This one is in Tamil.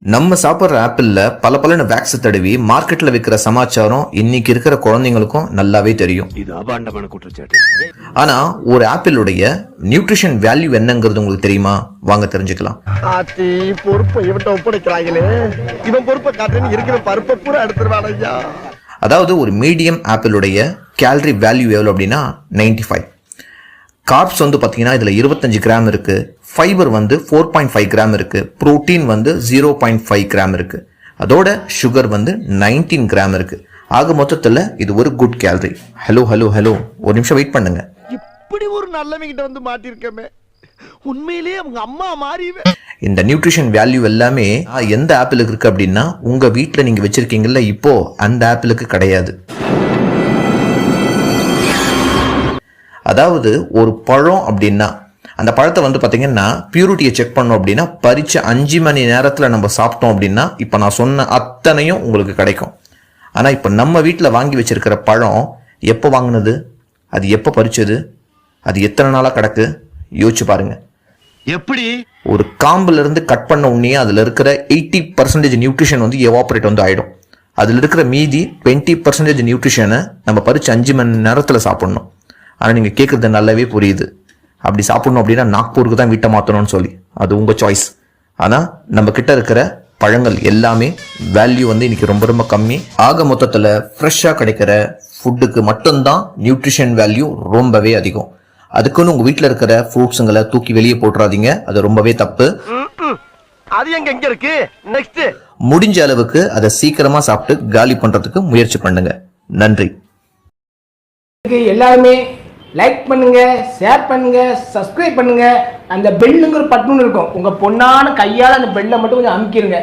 நம்ம சாப்பிட்ற ஆப்பிள்ல பல வேக்ஸ் தடவி மார்க்கெட்ல விற்கிற சமாச்சாரம் இன்னைக்கு இருக்கிற குழந்தைங்களுக்கும் நல்லாவே தெரியும். இது அபாண்டமான குற்றச்சாட்டு. ஆனா ஒரு ஆப்பிளுடைய நியூட்ரிஷன் வேல்யூ என்னங்கிறது உங்களுக்கு தெரியுமா? வாங்க தெரிஞ்சுக்கலாம். பொறுப்பை இவன்ட்ட ஒப்படைக்கிறாங்களே, இவன் பொறுப்பை காட்டுன்னு இருக்கிற பருப்பை பூரா எடுத்துருவானையா. அதாவது ஒரு மீடியம் ஆப்பிளுடைய கேலரி வேல்யூ எவ்வளவு அப்படின்னா 95. கார்ப்ஸ் வந்து பாத்தீங்கன்னா இதுல 25 கிராம் இருக்கு, ஃபைபர் வந்து 4.5 கிராம் இருக்கு, புரோட்டீன் வந்து 0.5 கிராம் இருக்கு, அதோட சுகர் வந்து 19 கிராம் இருக்கு. ஆக மொத்தத்துல இது ஒரு good gallery. Hello hello hello, ஒரு நிமிஷம் வெயிட் பண்ணுங்க. இப்படி ஒரு நல்லவங்கிட்ட வந்து மாட்டிருக்கமே, உண்மையிலேயே அவங்க அம்மா மாறி. இந்த நியூட்ரிஷன் வேல்யூ எல்லாமே எந்த ஆப்பிளுக்கு இருக்கு அப்படின்னா உங்க வீட்டுல நீங்க வச்சிருக்கீங்கல்ல இப்போ அந்த ஆப்பிளுக்கு கிடையாது. அதாவது ஒரு பழம் அப்படின்னா அந்த பழத்தை வந்து பாத்தீங்கன்னா பியூரிட்டியை செக் பண்ணோம் அப்படின்னா பறிச்ச 5 மணி நேரத்துல நம்ம சாப்பிட்டோம் அப்படின்னா இப்ப நான் சொன்ன அத்தனையும் உங்களுக்கு கிடைக்கும். ஆனா இப்ப நம்ம வீட்டுல வாங்கி வச்சிருக்கிற பழம் எப்போ வாங்கினது, அது எப்போ பறிச்சது, அது எத்தனை நாளா கிடக்கு யோசிச்சு பாருங்க. எப்படி ஒரு காம்புல இருந்து கட் பண்ண உடனே அதுல இருக்கிற 80% நியூட்ரிஷன் வந்து எவாபரேட் வந்து ஆயிடும். அதுல இருக்கிற மீதி 20% நியூட்ரிஷனை நம்ம பறிச்சு 5 மணி நேரத்துல சாப்பிடணும். ஆனா நீங்க கேட்கறது நல்லாவே புரியுது, அப்படி சாப்பிடணும் அப்படின்னா நாக்பூருக்கு தான் வீட்டை மாத்தணும்னு சொல்லி, அது உங்க சாய்ஸ். ஆனா நம்ம கிட்ட இருக்கிற பழங்கள் எல்லாமே வேல்யூ வந்து இன்னைக்கு ரொம்ப கம்மி. ஆக மொத்தத்துல ஃப்ரெஷ்ஷா கிடைக்கிற ஃபுட்டுக்கு மட்டும்தான் நியூட்ரிஷன் வேல்யூ ரொம்பவே அதிகம். அதுக்குன்னு உங்க வீட்டுல இருக்கிற ஃப்ரூட்ஸுங்களை தூக்கி வெளியே போட்டுறாதீங்க, அது ரொம்பவே தப்பு. அது எங்க இருக்கு? நெக்ஸ்ட் முடிஞ்ச அளவுக்கு அதை சீக்கிரமா சாப்பிட்டு காலி பண்றதுக்கு முயற்சி பண்ணுங்க. நன்றி. எல்லாருமே லைக் பண்ணுங்க, ஷேர் பண்ணுங்க, சப்ஸ்கிரைப் பண்ணுங்க. அந்த பெல்லுங்கிற பட்டன் இருக்கும், உங்க பொண்ணான கையால அந்த பெல்லை மட்டும் கொஞ்சம் அமுக்கிடுங்க.